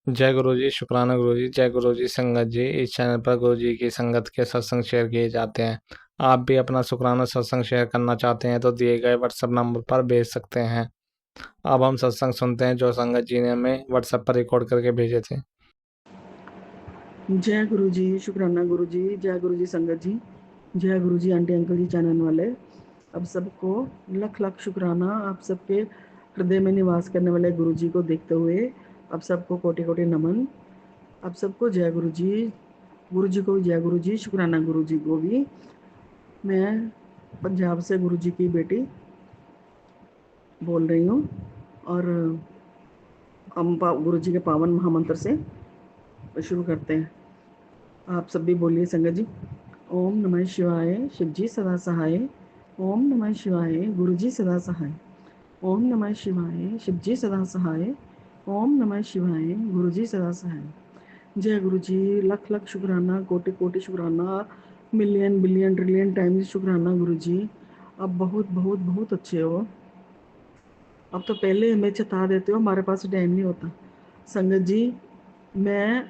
जय गुरु जी, शुक्राना गुरु जी। जय गुरु जी संगत जी। इस चैनल पर गुरु जी की संगत के सत्संग शेयर किए जाते हैं। आप भी अपना शुक्राना सत्संग शेयर करना चाहते हैं तो दिए गए व्हाट्सएप नंबर पर भेज सकते हैं। अब हम सत्संग सुनते हैं जो संगत जी ने हमें व्हाट्सएप पर रिकॉर्ड करके भेजे थे। जय गुरु जी, शुक्राना गुरु जी, जय गुरु जी संगत जी, जय गुरु जी आंटी अंकल जी चैनल वाले। अब सबको लख लख शुक्राना। आप सबके हृदय में निवास करने वाले गुरु जी को देखते हुए अब सबको कोटि कोटि नमन। अब सबको जय गुरु जी। गुरु जी को भी जय गुरु जी, शुक्राना गुरु जी को भी। मैं पंजाब से गुरु जी की बेटी बोल रही हूँ और हम गुरु जी के पावन महामंत्र से शुरू करते हैं। आप सब भी बोलिए संगत जी। ओम नमः शिवाय, शिव जी सदा सहाय। ओम नमः शिवाय, गुरु जी सदा सहाय। ओम नमः शिवाय, शिव जी सदा सहाय। ओम नमः शिवाय, गुरु जी सदा सहाय। जय गुरु जी, लख लख शुक्राना, कोटि कोटि शुक्राना, मिलियन बिलियन ट्रिलियन टाइम्स शुक्राना गुरु जी। अब बहुत बहुत बहुत अच्छे हो। अब तो पहले हमें चता देते हो, हमारे पास टाइम नहीं होता। संगत जी, मैं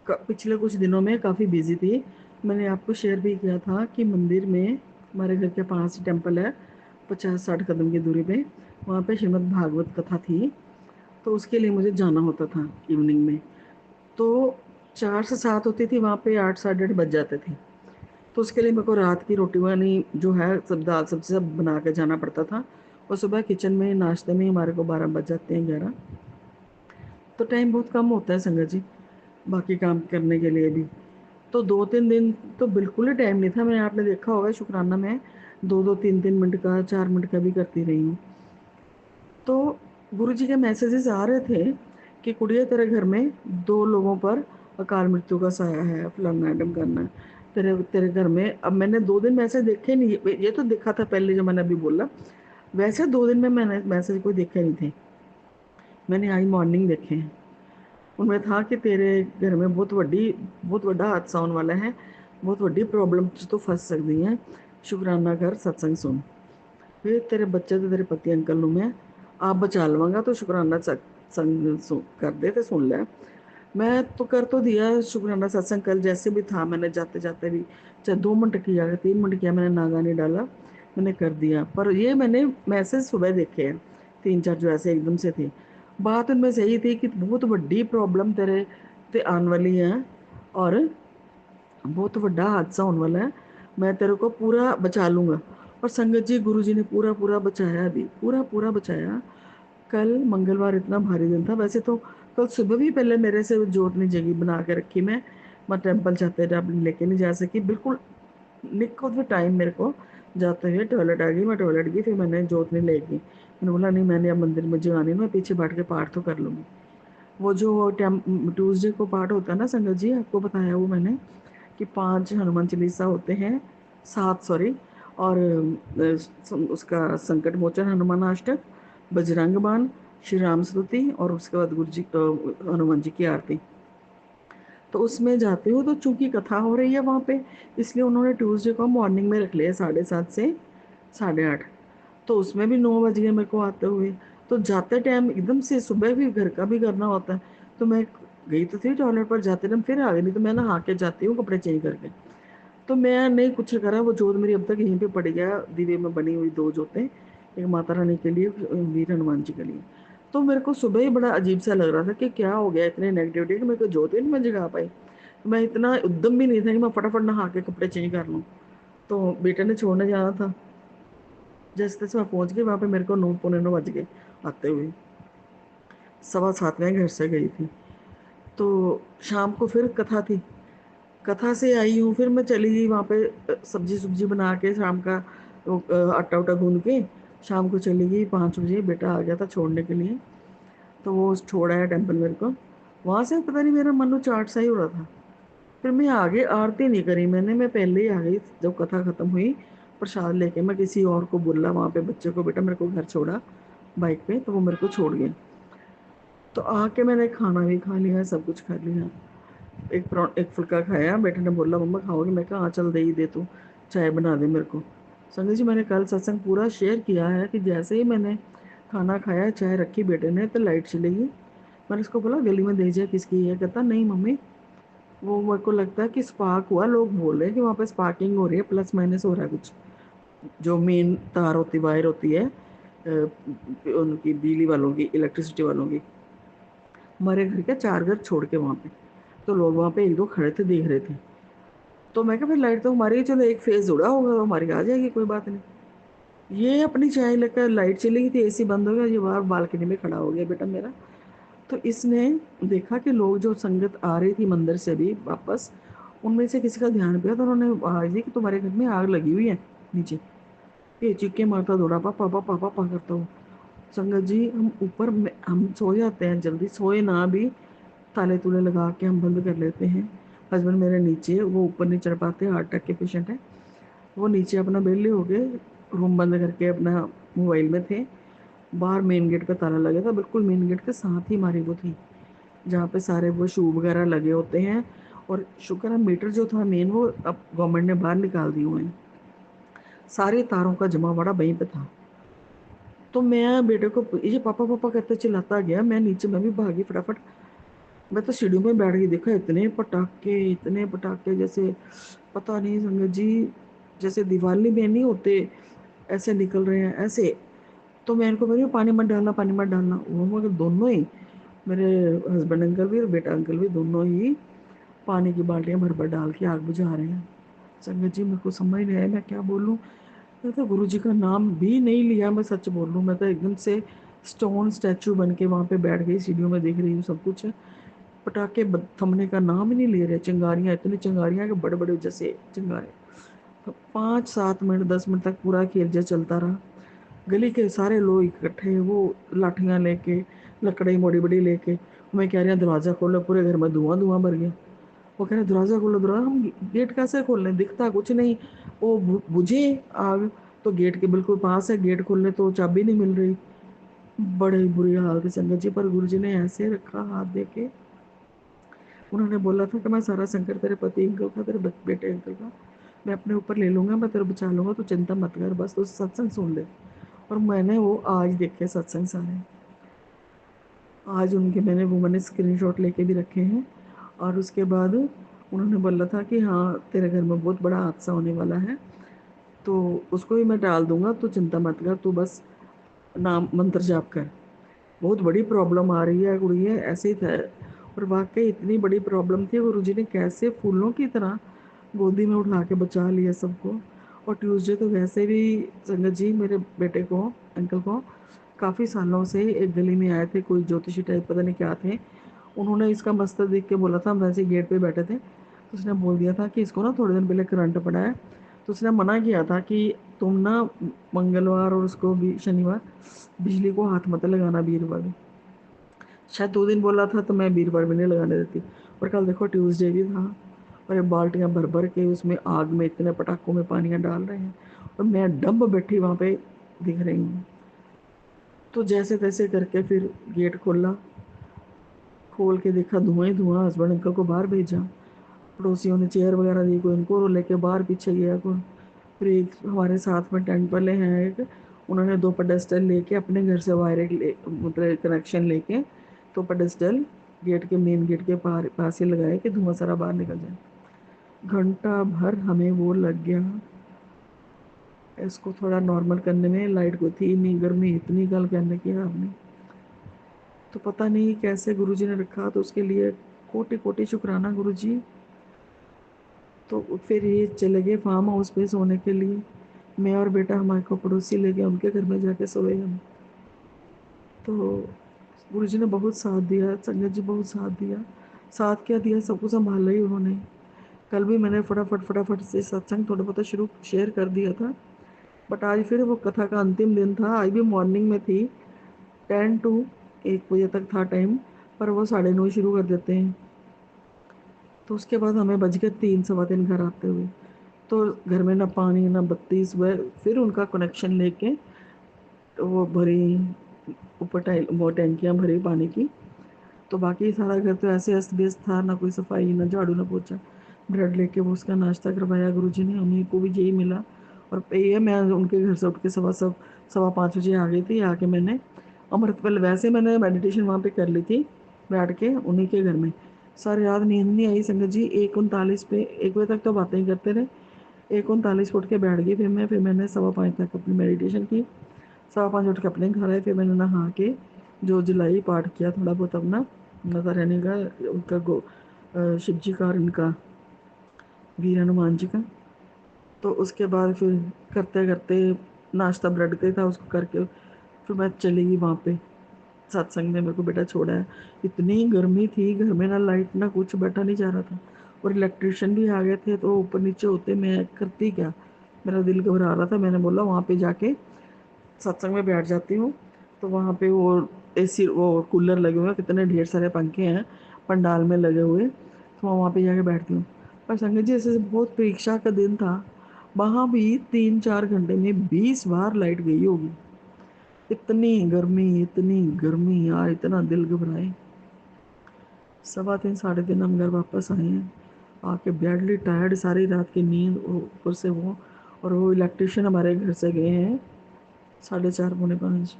पिछले कुछ दिनों में काफ़ी बिजी थी। मैंने आपको शेयर भी किया था कि मंदिर में हमारे घर के पास टेम्पल है, 50-60 कदम की दूरी पे। वहाँ पे श्रीमद् भागवत कथा थी, तो उसके लिए मुझे जाना होता था इवनिंग में। तो 4 से 7 होती थी वहाँ पे, 8 साढ़े 8 बज जाते थे। तो उसके लिए मेरे को रात की रोटी वानी जो है सब दाल सब्जी सब बना के जाना पड़ता था। और सुबह किचन में नाश्ते में हमारे को 12 बज जाते हैं, 11। तो टाइम बहुत कम होता है संगत जी बाकी काम करने के लिए भी। तो 2-3 दिन तो बिल्कुल ही टाइम नहीं था। मैं आपने देखा होगा शुक्राना में 2-2 3-3 मिनट का 4 मिनट का भी करती रही हूँ। तो गुरु जी के मैसेजेस आ रहे थे कि कुड़िया तेरे घर में 2 लोगों पर अकाल मृत्यु का साया है, फलाना है ढमकाना है, तेरे तेरे घर में। अब मैंने 2 दिन मैसेज देखे नहीं, ये तो देखा था पहले जो मैंने अभी बोला। वैसे 2 दिन में मैंने मैसेज कोई देखे नहीं थे, मैंने आज मॉर्निंग देखे हैं। उनमें था कि तेरे घर में बहुत बड़ा हादसा होने वाला है, बहुत बड़ी प्रॉब्लम तो फंस सकती है। शुक्राना कर, सत्संग सुन। फिर तेरे बच्चे तो तेरे पति अंकल नु मैं आप बचा लवांगा, तो शुक्राना सत्संग कर दे तो सुन ले। मैं तो कर तो दिया शुक्राना सत्संग, कल जैसे भी था मैंने जाते जाते भी चाहे 2 मिनट किया 3 मिनट किया, मैंने नागा नहीं डाला, मैंने कर दिया। पर ये मैंने मैसेज सुबह देखे हैं 3-4 जो ऐसे एकदम से थे। बात उनमें सही थी कि बहुत बड़ी प्रॉब्लम तेरे ते आने वाली है और बहुत बड़ा हादसा होने वाला है, मैं तेरे को पूरा बचा लूँगा। और संगत जी गुरु जी ने पूरा पूरा बचाया, भी पूरा पूरा बचाया। कल मंगलवार इतना भारी दिन था। वैसे तो कल सुबह भी पहले मेरे से जोत ने जगह बना के रखी, मैं टेम्पल जाते टेम्पल लेके नहीं जा सकी बिल्कुल। निक ऑफ द टाइम मेरे को जाते हुए टॉयलेट आ गई, मैं टॉयलेट गई, फिर मैंने जोत नहीं लेगी। मैंने बोला नहीं, मैंने अब मंदिर में जगानी, मैं पीछे बैठ के पाठ तो कर लूँगी। वो जो ट्यूसडे को पाठ होता है ना संगत जी, आपको बताया वो मैंने कि 5 हनुमान चालीसा होते हैं, 7 सॉरी। और उसका संकट मोचन हनुमान अष्टक, बजरंग बाण, श्री राम स्तुति और उसके बाद गुरु जी हनुमान जी की आरती। तो उसमें जाती हूँ, तो चूंकि कथा हो रही है वहाँ पे, इसलिए उन्होंने ट्यूसडे को मॉर्निंग में रख लिया 7:30 से 8:30। तो उसमें भी 9 बज गए मेरे को आते हुए। तो जाते टाइम एकदम से सुबह भी घर का भी करना होता है, तो मैं गई तो थी टॉयलेट पर, जाते टाइम फिर आ गई, नहीं तो मैं नहा के जाती हूँ कपड़े चेंज करके। तो मैं नहीं कुछ करा, वो जोत मेरी अब तक यहीं पे पड़ी है, दीवे में बनी हुई 2 जोतें, एक माता रानी के लिए, वीर हनुमान जी के लिए। तो मेरे को सुबह ही बड़ा अजीब सा लग रहा था कि क्या हो गया इतने नेगेटिविटी कि मेरे को जोत ही नहीं मैं जगा पाई। मैं इतना उद्यम भी नहीं था कि मैं फटाफट नहा के कपड़े चेंज कर लूँ। तो बेटे ने छोड़ने जाना था, जैसे तैसे मैं पहुँच गई वहाँ पे, मेरे को 9 पौने 9 बज गए आते हुए। 7:15 में घर से गई थी। तो शाम को फिर कथा थी, कथा से आई हूँ, फिर मैं चली गई वहाँ पे सब्जी सुब्जी बना के शाम का, वो आटा उटा गूंद के शाम को चली गई। 5 बजे बेटा आ गया था छोड़ने के लिए, तो वो छोड़ आया टेम्पल मेरे को। वहाँ से पता नहीं मेरा मन चाट सा ही हो रहा था। फिर मैं आगे आरती नहीं करी मैंने, मैं पहले ही आ गई। जब कथा खत्म हुई प्रसाद लेके मैं किसी और को बोला वहाँ पे बच्चे को, बेटा मेरे को घर छोड़ा बाइक पे, तो वो मेरे को छोड़ गए। तो आके मैंने खाना भी खा लिया, सब कुछ खा लिया। एक फुल्का खाया, बेटे ने बोला मम्मा खाओगे, मैं कहा हाँ चल दे ही दे, तू चाय बना दे मेरे को। संगत जी मैंने कल सत्संग पूरा शेयर किया है कि जैसे ही मैंने खाना खाया, चाय रखी बेटे ने, तो लाइट चली गई। मैंने उसको बोला गली में दे जाए किसकी है? कहता नहीं मम्मी, वो मेरे को लगता है कि स्पार्क हुआ, लोग बोल रहे हैं कि वहाँ पे स्पार्किंग हो रही है, प्लस माइनस हो रहा है कुछ। जो मेन तार होती वायर होती है उनकी बिजली वालों की, इलेक्ट्रिसिटी वालों की, हमारे घर के 4 घर छोड़ के वहाँ पे, तो लोग वहाँ पे 1-2 खड़े थे, देख रहे थे। तो मैं कहा फिर लाइट तो हमारी, चलो एक फेज जुड़ा होगा तो हमारी आ जाएगी, कोई बात नहीं। ये अपनी चाय लेकर, लाइट चली गई थी, एसी बंद हो गया, ये बाहर बालकनी में खड़ा हो गया बेटा मेरा। तो इसने देखा कि लोग जो संगत आ रही थी मंदिर से भी वापस, उनमें से किसी का ध्यान गया, तो उन्होंने आवाज दी कि तुम्हारे घर में आग लगी हुई है नीचे। ये चीखे मारता दौड़ा, पापा पापा पापा करता हूँ। संगत जी हम ऊपर हम सो जाते हैं, जल्दी सोए ना भी ताले तुले लगा के हम बंद कर लेते हैं। हस्बैंड मेरे नीचे, वो ऊपर नहीं चढ़ पाते, हार्ट अटैक के पेशेंट है। वो नीचे अपना बेले हो गए, रूम बंद करके अपना मोबाइल में थे। बाहर मेन गेट का ताला लगा था, बिल्कुल मेन गेट के साथ ही हमारी वो थी, जहाँ पे सारे वो शू वगैरह लगे होते हैं। और शुक्र है मीटर जो था मेन, वो अब गवर्नमेंट ने बाहर निकाल दिए हुए हैं। सारे तारों का जमावड़ा वहीं पे था। तो मैं बेटे को ये पापा पापा करते चिल्लाता गया, मैं नीचे, मैं भी भागी फटाफट। मैं तो सीढ़ियों में बैठ के देखा, इतने पटाखे जैसे पता नहीं संगत जी, जैसे दिवाली में नहीं होते ऐसे निकल रहे हैं ऐसे। तो मैं इनको मेरे पानी मत डालना, पानी मत डालना। वो मगर दोनों ही, मेरे हस्बैंड अंकल भी और बेटा अंकल भी, दोनों ही पानी की बाल्टियां भर भर डाल के आग बुझा रहे हैं। संगत जी मेरे को समझ नहीं आया मैं क्या बोलूँ। मैं तो गुरु जी का नाम भी नहीं लिया, मैं सच बोल रहा हूँ। मैं तो एकदम से स्टोन स्टैचू बन के वहाँ पे बैठ गई, सीढ़ियों में देख रही हूँ सब कुछ है। पटाखे थमने का नाम ही नहीं ले रहे, चिंगारियाँ, इतनी चिंगारियाँ कि बड़े बड़े जैसे चिंगारे। तो 5-7 मिनट 10 मिनट तक पूरा खेल जो चलता रहा। गली के सारे लोग इकट्ठे, वो लाठियाँ लेके, लकड़ी बड़ी बड़ी लेके। मैं कह रही हूँ दरवाज़ा खोलो, पूरे घर में धुआं धुआं भर गया। वो कह रहे दरवाज़ा खोलो, दरवाज़ा। हम गेट कैसे खोल लें, दिखता कुछ नहीं। वो बुझे आग, तो गेट के बिल्कुल पास है, गेट खोलने तो चाबी नहीं मिल रही। बड़े बुरी हाल थी संगत जी। पर गुरु जी ने ऐसे रखा हाथ दे के, उन्होंने बोला था कि मैं सारा संकट तेरे पति अंकल का, तेरे बेटे अंकल का मैं अपने ऊपर ले लूँगा, मैं तेरे बचा लूँगा, तू चिंता मत कर, बस तू सत्संग सुन ले। और मैंने वो आज देखे सत्संग सारे, आज उनके मैंने स्क्रीनशॉट लेके भी रखे हैं। और उसके बाद उन्होंने बोला था कि हाँ तेरे घर में बहुत बड़ा हादसा होने वाला है, तो उसको भी मैं टाल दूंगा, तू चिंता मत कर, तू बस नाम मंत्र जाप कर। बहुत बड़ी प्रॉब्लम आ रही है गुड़िया, ऐसे ही था। और वाकई इतनी बड़ी प्रॉब्लम थी, गुरुजी ने कैसे फूलों की तरह गोदी में उठा के बचा लिया सबको। और ट्यूसडे तो वैसे भी संगत जी, मेरे बेटे को, अंकल को, काफ़ी सालों से एक गली में आए थे, कोई ज्योतिषी टाइप पता नहीं क्या थे। उन्होंने इसका मस्तक देख के बोला था, हम वैसे गेट पे बैठे थे, तो उसने बोल दिया था कि इसको ना थोड़े दिन पहले करंट पड़ा है। तो उसने मना किया था कि तुम ना मंगलवार और उसको भी शनिवार बिजली को हाथ मत लगाना, वीरवार भी। शायद 2 दिन बोला था, तो मैं वीरवार भी नहीं लगाने देती। और कल देखो ट्यूसडे भी था, और ये बाल्टियाँ भर भर के उसमें आग में इतने पटाखों में पानियाँ डाल रहे हैं, और मैं डम्ब बैठी वहाँ पे दिख रही हूँ। तो जैसे तैसे करके फिर गेट खोला, खोल के देखा धुआं ही धुआं। हस्बैंड अंकल को बाहर भेजा, पड़ोसियों ने चेयर वगैरह दी, कोई इनको लेके बाहर पीछे गया, कोई। फिर एक हमारे साथ में टेंट वाले हैं एक, उन्होंने 2 पेडेस्टल लेके अपने घर से वायरेक्ट मतलब कनेक्शन लेके, तो पेडेस्टल गेट के, मेन गेट के पास ही लगाए कि धुआं सारा बाहर निकल जाए। घंटा भर हमें वो लग गया इसको थोड़ा नॉर्मल करने में। लाइट को थी नहीं, गर्मी इतनी, कल कहने की आपने। तो पता नहीं कैसे गुरुजी ने रखा, तो उसके लिए कोटि कोटि शुक्राना गुरुजी। तो फिर ये चले गए फार्म हाउस पे सोने के लिए। मैं और बेटा हमारे को पड़ोसी ले गए, उनके घर में जाके सोए हम। तो गुरुजी ने बहुत साथ दिया, संगत जी बहुत साथ दिया। साथ क्या दिया, सब कुछ संभाला ही उन्होंने। कल भी मैंने फटाफट फटाफट से सत्संग थोड़ा बहुत शुरू शेयर कर दिया था। बट आज फिर वो कथा का अंतिम दिन था, आज भी मॉर्निंग में थी, 10 to 1 बजे तक था टाइम, पर वो 9:30 शुरू कर देते हैं। तो उसके बाद हमें बज गए 3 सवा 3 घर आते हुए। तो घर में ना पानी ना बत्ती, सुबह फिर उनका कनेक्शन लेके तो वो भरी, ऊपर वो टैंकियाँ भरी पानी की। तो बाकी सारा घर तो ऐसे अस्त व्यस्त था, ना कोई सफाई ना झाड़ू ना पोछा। ब्रेड लेके वो उसका नाश्ता करवाया गुरुजी ने, उन्हीं को भी यही मिला। और ये मैं उनके घर से उठ के 5:15 बजे आ गई थी। आके मैंने अमृत वेले, वैसे मैंने मेडिटेशन वहाँ पे कर ली थी, बैठ के उन्हीं के घर में। सारी रात नींद नहीं आई संगत जी। 1:39 पे 1 बजे तक तो बातें ही करते रहे। 1:39 उठ के बैठ गई। फिर मैंने 5:15 तक अपनी मेडिटेशन की। 5:15 उठ के अपने घर आए। फिर मैंने नहा के जो जलाई पाठ किया थोड़ा बहुत अपना माता रानी का, उनका शिव जी का और इनका वीर हनुमान जी का। तो उसके बाद फिर करते करते नाश्ता ब्रेड का ही था, उसको करके फिर मैं चली गई वहाँ पे सत्संग में। मेरे को बेटा छोड़ा है। इतनी गर्मी थी घर में, ना लाइट ना कुछ, बैठा नहीं जा रहा था। और इलेक्ट्रिशियन भी आ गए थे, तो ऊपर नीचे होते मैं करती क्या। मेरा दिल घबरा रहा था। मैंने बोला वहाँ पे जाके सत्संग में बैठ जाती हूँ। तो वहाँ पे वो एसी, वो कूलर लगे हुए हैं, कितने ढेर सारे पंखे हैं पंडाल में लगे हुए, तो मैं वहाँ पे जाके बैठती हूँ। पर संगत जी ऐसे बहुत परीक्षा का दिन था। वहाँ भी 3-4 घंटे में 20 बार लाइट गई होगी। इतनी गर्मी यार, इतना दिल घबराए। 3:15 3:30 हम घर वापस आए हैं। आके बैडली टायर्ड, सारी रात की नींद ऊपर से वो। और वो इलेक्ट्रिशियन हमारे घर से गए हैं 4:30 5:45।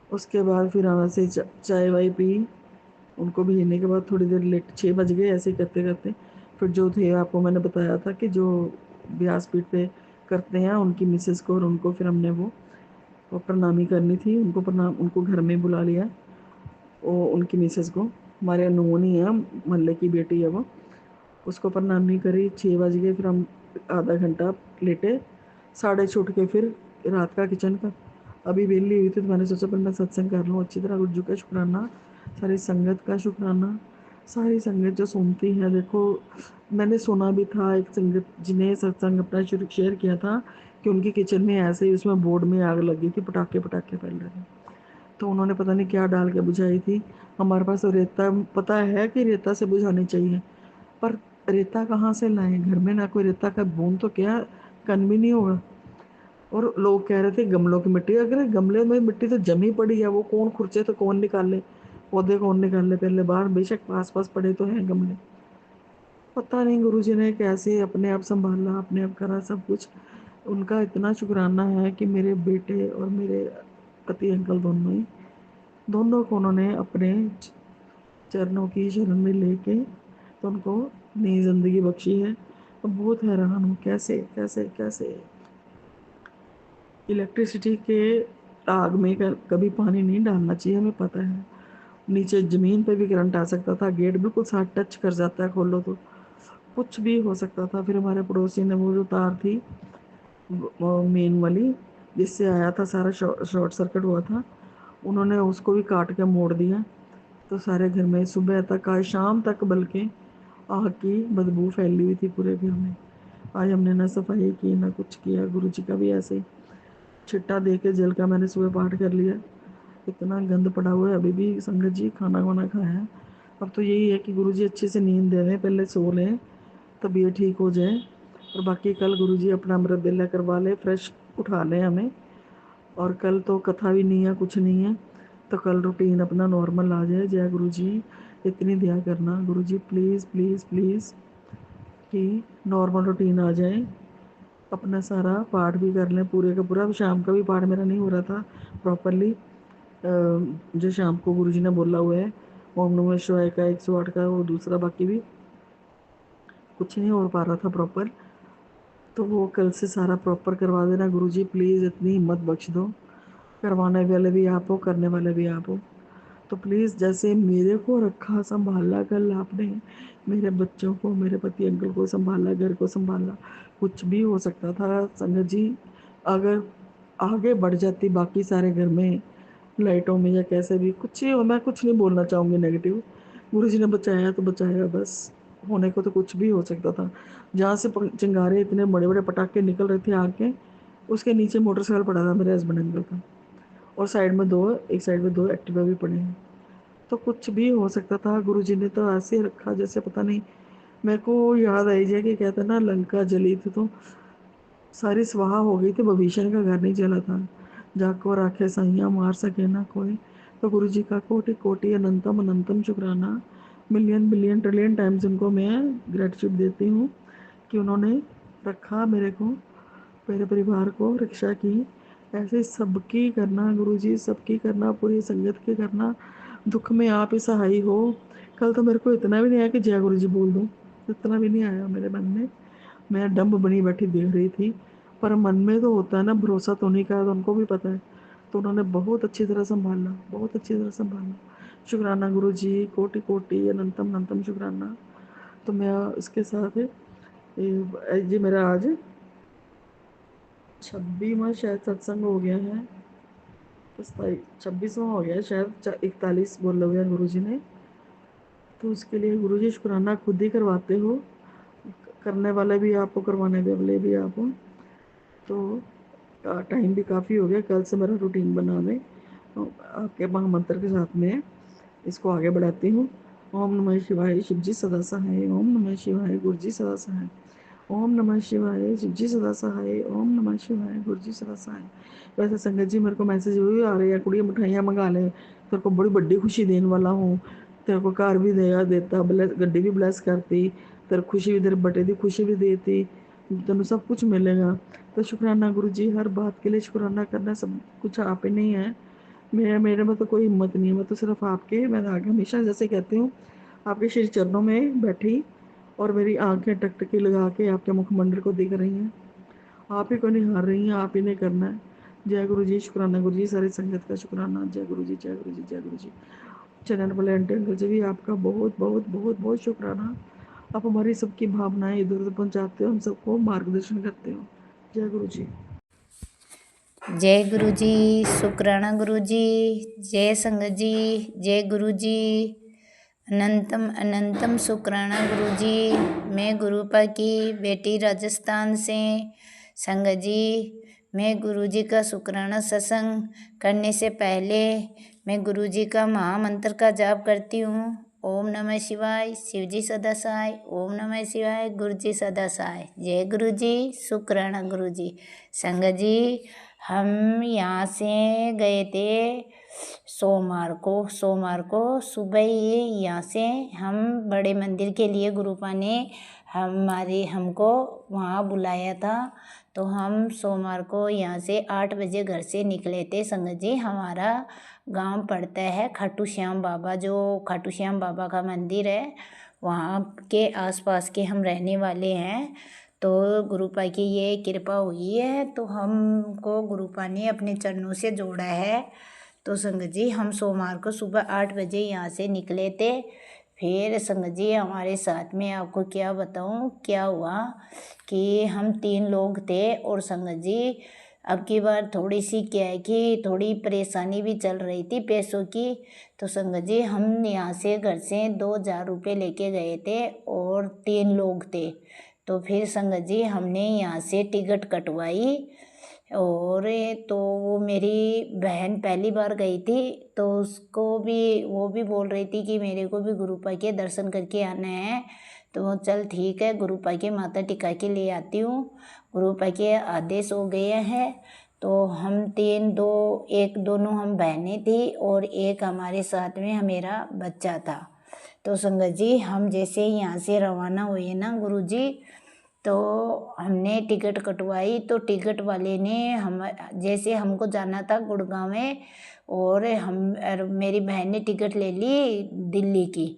उसके बाद फिर वहाँ से चाय वाय पी। उनको भेजने के बाद थोड़ी देर लेट 6 बज गए ऐसे ही करते करते। फिर जो थे आपको मैंने बताया था कि जो व्यासपीठ पे करते हैं उनकी मिसेस को और उनको फिर हमने वो प्रणामी करनी थी। उनको घर में बुला लिया। वो उनकी मिसेस को, हमारे अनून ही है, मोहल्ले की बेटी है वो। उसको प्रणामी करी। 6 बज गए। फिर हम आधा घंटा लेटे। 6:30 उठ के फिर रात का किचन का अभी वेली हुई थी, तो मैंने सोचा पर मैं सत्संग कर लूँ अच्छी तरह। गुज्जू का शुक्राना, सारी संगत का शुक्राना। सारी संगत जो सुनती है, देखो मैंने सुना भी था एक संगत जिन्हें सत्संग अपना शुरू शेयर किया था कि उनकी किचन में ऐसे ही उसमें बोर्ड में आग लगी थी, पटाखे पटाखे फैल रहे थे। तो उन्होंने पता नहीं क्या डाल के बुझाई थी। हमारे पास तो रेता, पता है कि रेता से बुझानी चाहिए, पर रेता कहाँ से लाएं, घर में ना कोई रेता का बूंद तो क्या कन भी नहीं होगा। और लोग कह रहे थे गमलों की मिट्टी, अगर गमले में मिट्टी तो जमी पड़ी है, वो कौन खुरचे तो कौन निकाले, पौधे कौन निकाले पहले बाहर, बेशक पास पास पड़े तो हैं गमले। पता नहीं गुरुजी ने कैसे अपने आप संभाला, अपने आप करा सब कुछ। उनका इतना शुक्राना है कि मेरे बेटे और मेरे पति अंकल दोनों को उन्होंने अपने चरणों की शरण में लेके तो उनको नई ज़िंदगी बख्शी है। अब बहुत हैरान हूँ कैसे कैसे कैसे इलेक्ट्रिसिटी के आग में कभी पानी नहीं डालना चाहिए, हमें पता है। नीचे ज़मीन पे भी करंट आ सकता था, गेट बिल्कुल साथ टच कर जाता है, खोलो तो कुछ भी हो सकता था। फिर हमारे पड़ोसी ने वो जो तार थी मेन वाली जिससे आया था सारा शॉर्ट सर्किट हुआ था, उन्होंने उसको भी काट के मोड़ दिया। तो सारे घर में सुबह तक, आज शाम तक बल्कि आग की बदबू फैली हुई थी पूरे घर में। आज हमने ना सफाई की ना कुछ किया। गुरुजी का भी ऐसे ही छिट्टा दे के जल का मैंने सुबह पाठ कर लिया। इतना गंद पड़ा हुआ है अभी भी संगत जी, खाना वाना खाया है। अब तो यही है कि गुरुजी अच्छे से नींद दे दें, पहले सो लें, तबीयत ठीक हो जाए। और बाकी कल गुरुजी अपना अमृत वेला करवा ले, फ्रेश उठा लें हमें। और कल तो कथा भी नहीं है, कुछ नहीं है, तो कल रूटीन अपना नॉर्मल आ जाए। जय गुरु जी, इतनी दया करना गुरु जी, प्लीज़ प्लीज़ प्लीज़ कि नॉर्मल रूटीन आ जाए। अपना सारा पाठ भी कर लें पूरे का पूरा। शाम का भी पाठ मेरा नहीं हो रहा था प्रॉपरली, जो शाम को गुरु जी ने बोला हुआ है ओम नमः शिवाय का 108 का, वो दूसरा बाकी भी कुछ नहीं हो पा रहा था प्रॉपर। तो वो कल से सारा प्रॉपर करवा देना गुरु जी, प्लीज़ इतनी हिम्मत बख्श दो। करवाने वाले भी आप हो, करने वाले भी आप हो। तो प्लीज़ जैसे मेरे को रखा संभाला कल आपने, मेरे बच्चों को, मेरे पति अंकल को संभाला, घर को संभाला। कुछ भी हो सकता था संगत जी। अगर आगे बढ़ जाती बाकी सारे घर में लाइटों में या कैसे भी कुछ ही हो, मैं कुछ नहीं बोलना चाहूँगी नेगेटिव। गुरु जी ने बचाया तो बचाया बस। होने को तो कुछ भी हो सकता था। जहाँ से चिंगारे इतने बड़े बड़े पटाखे निकल रहे थे आग के, उसके नीचे मोटरसाइकिल पड़ा था मेरे हस्बैंड अंकल का। और साइड में दो, एक साइड में 2 एक्टिवा भी पड़े हैं। तो कुछ भी हो सकता था। गुरुजी ने तो ऐसे रखा जैसे पता नहीं। मेरे को याद आई जाए कि कहते ना लंका जली थी तो सारी स्वाहा हो गई थी, भविष्य का घर नहीं जला था। जाको राखे साइयाँ मार सके ना कोई। तो गुरु जी का कोटि कोटि अनंतम अनंतम शुक्राना, मिलियन बिलियन ट्रिलियन टाइम्स उनको मैं ग्रेटिट्यूड देती हूँ कि उन्होंने रखा मेरे को, मेरे परिवार को रक्षा की। ऐसे सबकी करना गुरु जी, सबकी करना, पूरी संगत की करना। दुख में आप ही सहाय हो। कल तो मेरे को इतना भी नहीं आया कि जय गुरु जी बोल दूँ, इतना भी नहीं आया मेरे मन में। मैं डम्ब बनी बैठी देख रही थी, पर मन में तो होता है ना, भरोसा तो नहीं का, तो उनको भी पता है। तो उन्होंने बहुत अच्छी तरह संभाला, बहुत अच्छी तरह संभाला। शुक्राना गुरु जी, कोटि कोटि अनंतम अनंतम शुक्राना। तो मैं इसके साथ ये मेरा आज 26वां शायद सत्संग हो गया है, 26वां हो गया है शायद, 41 बोल रहे हैं गुरु जी ने। तो उसके लिए गुरु जी शुक्राना खुद ही करवाते हो, करने वाले भी आप हो, करवाने वाले भी आप हो। तो टाइम भी काफ़ी हो गया, कल से मेरा रूटीन बना दें। आपके महामंत्र के साथ में इसको आगे बढ़ाती हूँ। ओम नमः शिवाय, शिव जी सदा सहाय। ओम नमः शिवाय, गुरु जी सदा सहाय। ओम नमः शिवाय, शिव जी सदा सहाय। ओम नमः शिवाय, गुरु जी सदा सहाय। वैसे संगत जी मेरे को मैसेज भी आ रही है, कुड़िया मिठाइयाँ मंगा ले, तेरे को बड़ी बड़ी खुशी देने वाला हूँ, तेरे को कार भी देगा देता, ब्लेस गड्डी भी ब्लेस करती, तेरे खुशी भी, तेरे बटे की खुशी भी देती, तेन सब कुछ मिलेगा। तो शुक्राना गुरु जी, हर बात के लिए शुक्राना करना, सब कुछ आप ही नहीं है। मेरे में तो कोई हिम्मत नहीं है, मैं तो सिर्फ आपके, मैं आगे हमेशा जैसे कहती हूँ आपके श्री चरणों में बैठी, और मेरी आंखें टकटकी लगा के आपके मुखमंडल को देख रही हैं। आप ही को निहार रही हैं, आप ही ने करना है। जय गुरु जी, शुक्राना गुरु जी, सारी संगत का शुक्राना। जय गुरु जी, जय गुरु जी, जय गुरु जी। चैनल वाले आंटी अंकल जी भी आपका बहुत बहुत बहुत बहुत शुक्राना। आप हमारी सबकी भावनाएं इधर उधर पहुँचाते हो, हम सबको मार्गदर्शन करते हो। जय गुरु जी। जय गुरु जी, शुक्राना गुरु जी, जय संगत जी, जय गुरु जी, अनंतम अनंतम शुक्राना गुरु जी। मैं गुरुपा की बेटी राजस्थान से। संगत जी, मैं गुरु जी का शुक्राना सत्संग करने से पहले मैं गुरु जी का महामंत्र का जाप करती हूँ। ओम नमः शिवाय, शिव जी सदा सहाय। ओम नमः शिवाय, गुरु जी सदा सहाय। जय गुरु जी, शुक्राना गुरु जी। संगत जी, हम यहाँ से गए थे सोमवार को सुबह ही यहाँ से हम बड़े मंदिर के लिए गुरुपा ने हमको वहाँ बुलाया था। तो हम सोमवार को यहाँ से 8 बजे घर से निकले थे। संगत जी, हमारा गांव पड़ता है खाटू श्याम बाबा, जो खाटू श्याम बाबा का मंदिर है, वहाँ के आसपास के हम रहने वाले हैं। तो गुरुपा की ये कृपा हुई है, तो हमको गुरुपा ने अपने चरणों से जोड़ा है। तो संगत जी, हम सोमवार को सुबह 8 बजे यहाँ से निकले थे। फिर संगत जी, हमारे साथ में आपको क्या बताऊँ क्या हुआ कि हम 3 लोग थे। और संगत जी, अब की बार थोड़ी सी क्या है कि थोड़ी परेशानी भी चल रही थी पैसों की। तो संगत जी, हम यहाँ से घर से 2000 रुपये लेके गए थे और 3 लोग थे। तो फिर संगत जी, हमने यहाँ से टिकट कटवाई, और तो वो मेरी बहन पहली बार गई थी, तो उसको भी वो भी बोल रही थी कि मेरे को भी गुरुपा के दर्शन करके आना है। तो चल ठीक है, गुरुपा के माता टिका के ले आती हूँ। गुरुपा के आदेश हो गए हैं। तो हम 3 दो एक दोनों हम बहनें थी और एक हमारे साथ में मेरा बच्चा था। तो संगत जी, हम जैसे यहाँ से रवाना हुए ना गुरु जी, तो हमने टिकट कटवाई। तो टिकट वाले ने हम जैसे हमको जाना था गुड़गांव में, और मेरी बहन ने टिकट ले ली दिल्ली की।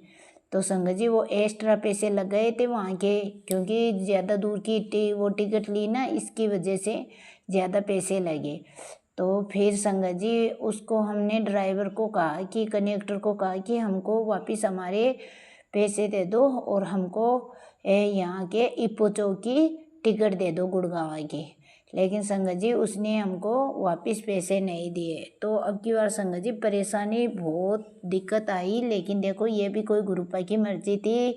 तो संगत जी, वो एक्स्ट्रा पैसे लग गए थे वहाँ के, क्योंकि ज़्यादा दूर की वो टिकट ली ना, इसकी वजह से ज़्यादा पैसे लगे। तो फिर संगत जी, उसको हमने ड्राइवर को कहा कि कंडक्टर को कहा कि हमको वापस हमारे पैसे दे दो और हमको यहाँ के इप्पो चौकी टिकट दे दो गुड़गांव की। लेकिन संगत जी, उसने हमको वापस पैसे नहीं दिए। तो अब की बार संगत जी, परेशानी बहुत दिक्कत आई। लेकिन देखो, ये भी कोई गुरुपा की मर्जी थी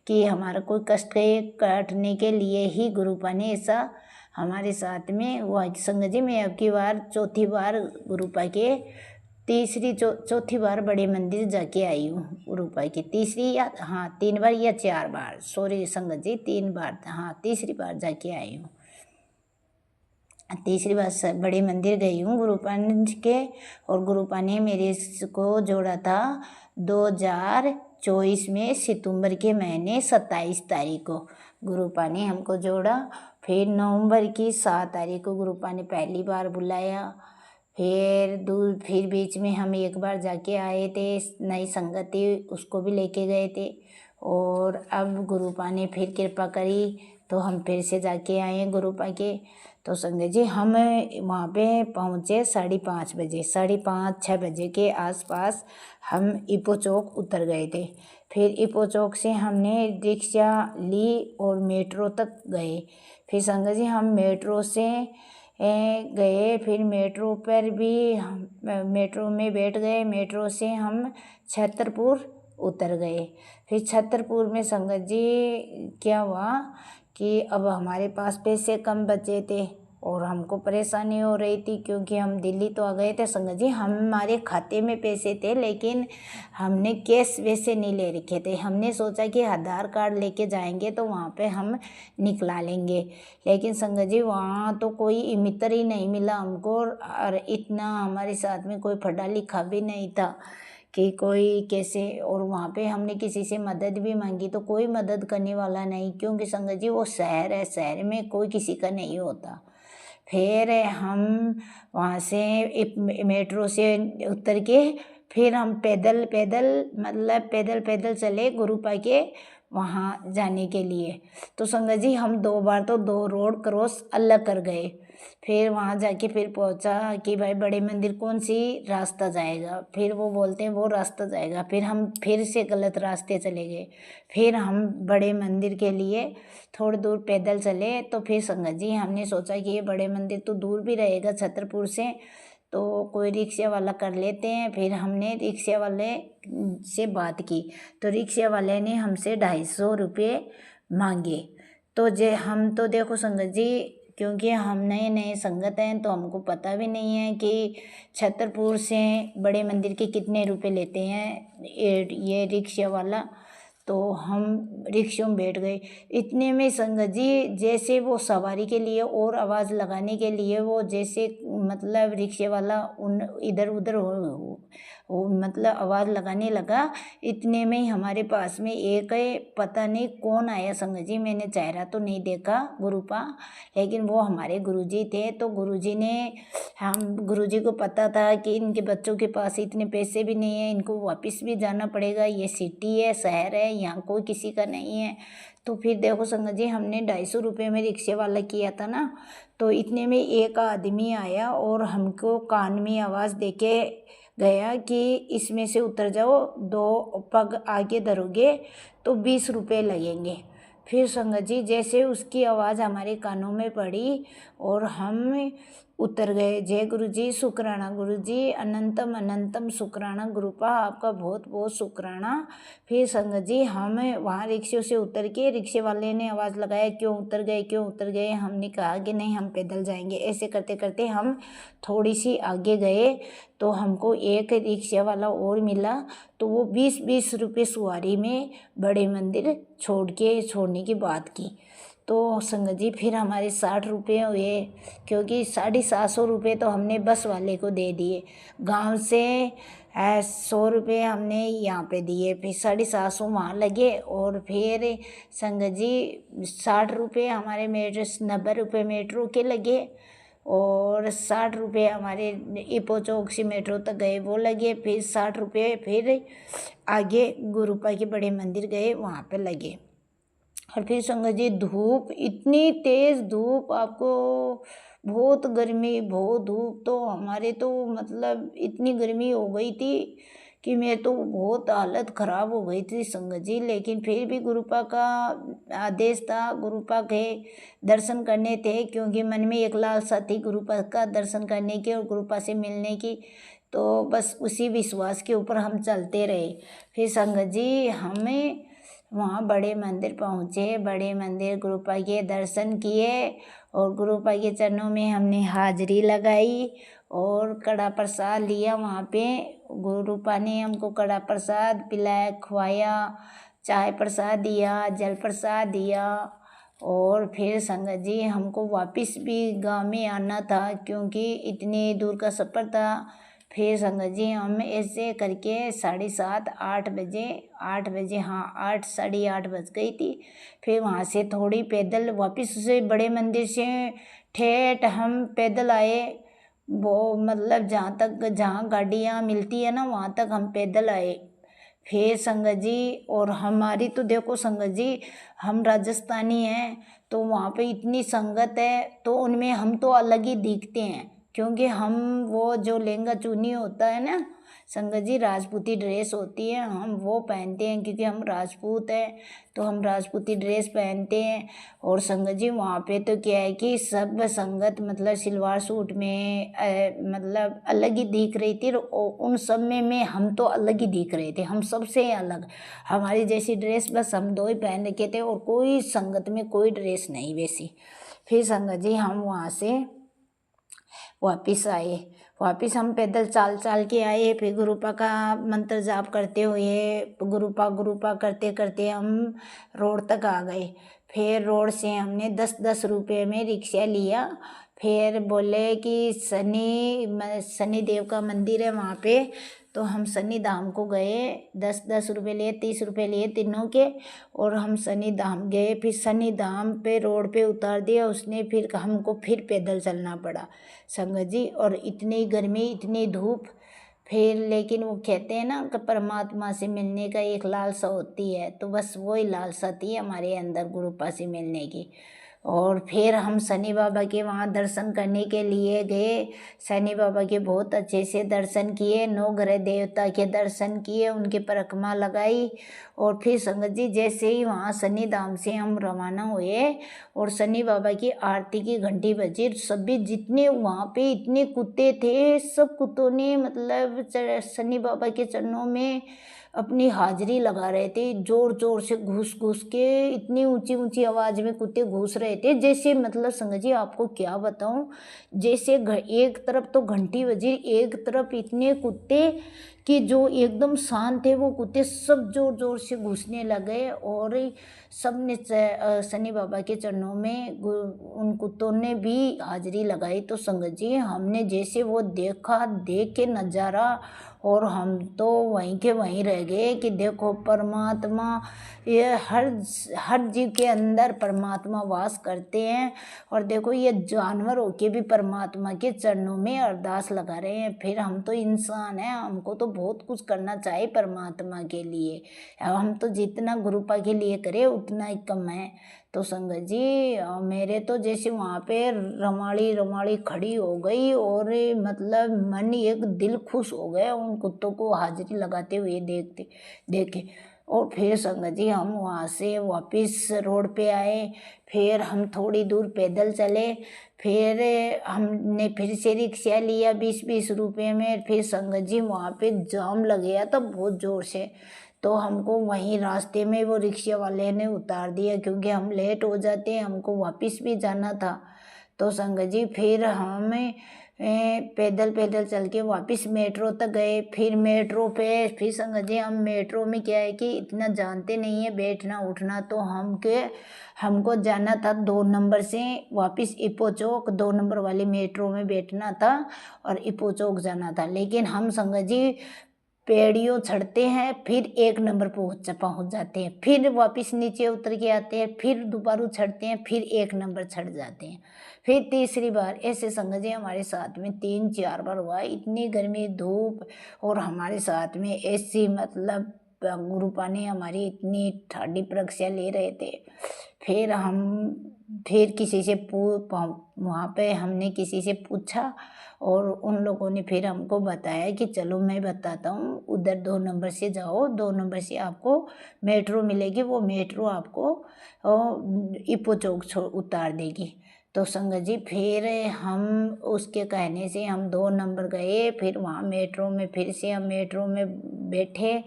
कि हमारा कोई कष्ट काटने के लिए ही गुरुपा ने ऐसा हमारे साथ में हुआ। संगत जी, मैं अब की बार चौथी बार गुरुपा के चौथी बार बड़े मंदिर जाके आई हूँ गुरुपा की। तीसरी या 3 बार या 4 बार, सॉरी संगत जी, 3 बार, तीसरी बार जाके आई हूँ। तीसरी बार बड़े मंदिर गई हूँ गुरुपा के। और गुरुपा ने मेरे को जोड़ा था 2024 में सितंबर के महीने 27 तारीख को गुरुपा ने हमको जोड़ा। फिर नवंबर की 7 तारीख को गुरुपा ने पहली बार बुलाया। फिर बीच में हम एक बार जाके आए थे, नई संगति उसको भी लेके गए थे। और अब गुरुपा ने फिर कृपा करी तो हम फिर से जाके आए गुरुपा के। तो संगत जी हम वहाँ पे पहुँचे 5:30 बजे, 5:30-6 बजे के आसपास हम इपो चौक उतर गए थे। फिर इपो चौक से हमने रिक्शा ली और मेट्रो तक गए। फिर संगत जी हम मेट्रो से गए, फिर मेट्रो पर भी मेट्रो में बैठ गए। मेट्रो से हम छतरपुर उतर गए। फिर छतरपुर में संगत जी क्या हुआ कि अब हमारे पास पैसे कम बचे थे और हमको परेशानी हो रही थी, क्योंकि हम दिल्ली तो आ गए थे संगत जी। हमारे खाते में पैसे थे लेकिन हमने कैश वैसे नहीं ले रखे थे। हमने सोचा कि आधार कार्ड लेके जाएंगे तो वहाँ पे हम निकला लेंगे, लेकिन संगत जी वहाँ तो कोई मित्र ही नहीं मिला हमको। और इतना हमारे साथ में कोई पढ़ा लिखा भी नहीं था कि कोई कैसे, और वहाँ पे हमने किसी से मदद भी मांगी तो कोई मदद करने वाला नहीं, क्योंकि संगत जी वो शहर है, शहर में कोई किसी का नहीं होता। फिर हम वहाँ से मेट्रो से उतर के फिर हम पैदल पैदल चले गुरुपा के वहाँ जाने के लिए। तो संगत जी हम 2 बार तो 2 रोड क्रॉस अलग कर गए। फिर वहाँ जाके फिर पहुँचा कि भाई बड़े मंदिर कौन सी रास्ता जाएगा, फिर वो बोलते हैं वो रास्ता जाएगा। फिर हम फिर से गलत रास्ते चले गए। फिर हम बड़े मंदिर के लिए थोड़ी दूर पैदल चले। तो फिर संगत जी हमने सोचा कि ये बड़े मंदिर तो दूर भी रहेगा छतरपुर से, तो कोई रिक्शा वाला कर लेते हैं। फिर हमने रिक्शा वाले से बात की तो रिक्शा वाले ने हमसे 250 रुपये मांगे। तो हम तो देखो संगत जी, क्योंकि हम नए नए संगत हैं तो हमको पता भी नहीं है कि छतरपुर से बड़े मंदिर के कितने रुपए लेते हैं ये रिक्शा वाला। तो हम रिक्शों में बैठ गए। इतने में संगत जी जैसे वो सवारी के लिए और आवाज़ लगाने के लिए वो जैसे मतलब रिक्शे वाला उन इधर उधर वो मतलब आवाज़ लगाने लगा, इतने में ही हमारे पास में एक पता नहीं कौन आया संगत जी, मैंने चेहरा तो नहीं देखा गुरुपा, लेकिन वो हमारे गुरुजी थे। तो गुरुजी ने गुरुजी को पता था कि इनके बच्चों के पास इतने पैसे भी नहीं है, इनको वापस भी जाना पड़ेगा, ये सिटी है, शहर है, यहाँ कोई किसी का नहीं है। तो फिर देखो संगत जी हमने 250 रुपये में रिक्शे वाला किया था ना, तो इतने में एक आदमी आया और हमको कान में आवाज़ देके गया कि इसमें से उतर जाओ, 2 पग आगे धरोगे तो 20 रुपये लगेंगे। फिर संगत जी जैसे उसकी आवाज़ हमारे कानों में पड़ी और हम उतर गए। जय गुरु जी, शुक्राना गुरु जी, अनंतम अनंतम शुक्राना गुरुपा, आपका बहुत बहुत शुक्राना। फिर संगत जी हम वहाँ रिक्शे से उतर के, रिक्शे वाले ने आवाज़ लगाया क्यों उतर गए क्यों उतर गए, हमने कहा कि नहीं हम पैदल जाएंगे। ऐसे करते करते हम थोड़ी सी आगे गए तो हमको एक रिक्शा वाला और मिला, तो वो 20-20 रुपये सवारी में बड़े मंदिर छोड़ने की बात की। तो संगत जी फिर हमारे 60 रुपये हुए, क्योंकि 750 रुपये तो हमने बस वाले को दे दिए, गांव से 100 रुपये हमने यहाँ पे दिए, फिर 750 वहाँ लगे। और फिर संगत जी 60 रुपये हमारे 90 रुपये मेट्रो के लगे और 60 रुपये हमारे इपो चौक से मेट्रो तक गए वो लगे, फिर 60 रुपये फिर आगे गुरुपा के बड़े मंदिर गए वहाँ पे लगे। और फिर संगत जी धूप, इतनी तेज़ धूप, आपको बहुत गर्मी, बहुत धूप, तो हमारे तो मतलब इतनी गर्मी हो गई थी कि मैं तो बहुत हालत ख़राब हो गई थी संगत जी। लेकिन फिर भी गुरुपा का आदेश था, गुरुपा के दर्शन करने थे, क्योंकि मन में एक लालसा थी गुरुपा का दर्शन करने की और गुरुपा से मिलने की। तो बस उसी विश्वास के ऊपर हम चलते रहे। फिर संगत जी हमें वहाँ बड़े मंदिर पहुँचे, बड़े मंदिर गुरुपा के दर्शन किए और गुरुपा के चरणों में हमने हाजिरी लगाई और कड़ा प्रसाद लिया। वहाँ पे गुरुपा ने हमको कड़ा प्रसाद पिलाया, खवाया, चाय प्रसाद दिया, जल प्रसाद दिया। और फिर संगत जी हमको वापस भी गांव में आना था, क्योंकि इतनी दूर का सफ़र था। फिर संगत जी हम ऐसे करके 7:30 8 बजे हाँ 8 साढ़े 8 बज गई थी। फिर वहाँ से थोड़ी पैदल वापस से बड़े मंदिर से ठेठ हम पैदल आए वो मतलब जहाँ गाड़ियाँ मिलती है ना वहाँ तक हम पैदल आए। फिर संगत जी, और हमारी तो देखो संगत जी, हम राजस्थानी हैं तो वहाँ पे इतनी संगत है तो उनमें हम तो अलग ही दिखते हैं, क्योंकि हम वो जो लहंगा चुन्नी होता है ना संगत जी, राजपूती ड्रेस होती है, हम वो पहनते हैं क्योंकि हम राजपूत हैं, तो हम राजपूती ड्रेस पहनते हैं। और संगत जी वहाँ पे तो क्या है कि सब संगत मतलब सलवार सूट में मतलब अलग ही दिख रही थी, और उन सब में हम तो अलग ही दिख रहे थे, हम सबसे अलग, हमारी जैसी ड्रेस बस हम दो ही पहन रखे थे और कोई संगत में कोई ड्रेस नहीं वैसी। फिर संगत जी हम वहाँ से वापिस आए, वापिस हम पैदल चाल चाल के आए। फिर गुरुपा का मंत्र जाप करते हुए गुरुपा करते करते हम रोड तक आ गए। फिर रोड से हमने 10-10 रुपये में रिक्शा लिया। फिर बोले कि शनि देव का मंदिर है वहाँ पे, तो हम शनि धाम को गए। 10-10 रुपये लिए, 30 रुपये लिए तीनों के, और हम शनि धाम गए। फिर शनि धाम पे रोड पे उतार दिया उसने, फिर हमको फिर पैदल चलना पड़ा संगत जी, और इतनी गर्मी इतनी धूप। फिर लेकिन वो कहते हैं ना कि परमात्मा से मिलने का एक लालसा होती है, तो बस वही लालसा थी हमारे अंदर गुरुपा से मिलने की। और फिर हम शनि बाबा के वहाँ दर्शन करने के लिए गए। शनि बाबा के बहुत अच्छे से दर्शन किए, 9 ग्रह देवता के दर्शन किए, उनकी परिक्रमा लगाई। और फिर संगत जी जैसे ही वहाँ शनि धाम से हम रवाना हुए और शनि बाबा की आरती की घंटी बजी, सभी जितने वहाँ पे इतने कुत्ते थे, सब कुत्तों ने मतलब शनि बाबा के चरणों में अपनी हाजिरी लगा रहे थे, जोर जोर से घुस घुस के, इतनी ऊंची ऊंची आवाज में कुत्ते घुस रहे थे, जैसे मतलब संगत जी आपको क्या बताऊं, जैसे एक तरफ तो घंटी बजी, एक तरफ इतने कुत्ते कि जो एकदम शांत थे वो कुत्ते सब जोर जोर से घुसने लगे। और सब ने शनि बाबा के चरणों में उन कुत्तों ने भी हाजिरी लगाई। तो संगत जी हमने जैसे वो देखा, देख के नज़ारा, और हम तो वहीं के वहीं रह गए कि देखो परमात्मा, ये हर जीव के अंदर परमात्मा वास करते हैं। और देखो ये जानवर होके भी परमात्मा के चरणों में अरदास लगा रहे हैं। फिर हम तो इंसान हैं, हमको तो बहुत कुछ करना चाहिए परमात्मा के लिए, हम तो जितना गुरुपा के लिए करें उतना ही कम है। तो संगत जी मेरे तो जैसे वहाँ पे रमाड़ी खड़ी हो गई, और मतलब मन एक दिल खुश हो गया उन कुत्तों को हाजिरी लगाते हुए देखे। और फिर संगत जी हम वहाँ से वापस रोड पे आए। फिर हम थोड़ी दूर पैदल चले। फिर हमने फिर से रिक्शा लिया 20-20 रुपये में। फिर संगत जी वहाँ पे जाम लग गया था बहुत ज़ोर से, तो हमको वहीं रास्ते में वो रिक्शा वाले ने उतार दिया, क्योंकि हम लेट हो जाते हैं, हमको वापस भी जाना था। तो संगत जी फिर हम पैदल पैदल चल के वापस मेट्रो तक गए। फिर मेट्रो पे फिर संगत जी हम मेट्रो में क्या है कि इतना जानते नहीं है बैठना उठना, तो हमको जाना था 2 नंबर से वापस इपो चौक, 2 नंबर वाली मेट्रो में बैठना था और इपो चौक जाना था। लेकिन हम संगत जी पेड़ियों चढ़ते हैं, फिर 1 नंबर पहुंच जाते हैं, फिर वापस नीचे उतर के आते हैं, फिर दोबारा चढ़ते हैं, फिर 1 नंबर चढ़ जाते हैं, फिर तीसरी बार। ऐसे संगत जी हमारे साथ में 3-4 बार हुआ। इतनी गर्मी धूप और हमारे साथ में ऐसी मतलब गुरुपा ने हमारी इतनी ठाडी परीक्षा ले रहे थे। फिर किसी से वहाँ पे हमने किसी से पूछा, और उन लोगों ने फिर हमको बताया कि चलो मैं बताता हूँ, उधर 2 नंबर से जाओ, 2 नंबर से आपको मेट्रो मिलेगी, वो मेट्रो आपको इपो चौक उतार देगी। तो संगत जी फिर हम उसके कहने से हम 2 नंबर गए। फिर वहाँ मेट्रो में फिर से हम मेट्रो में बैठे।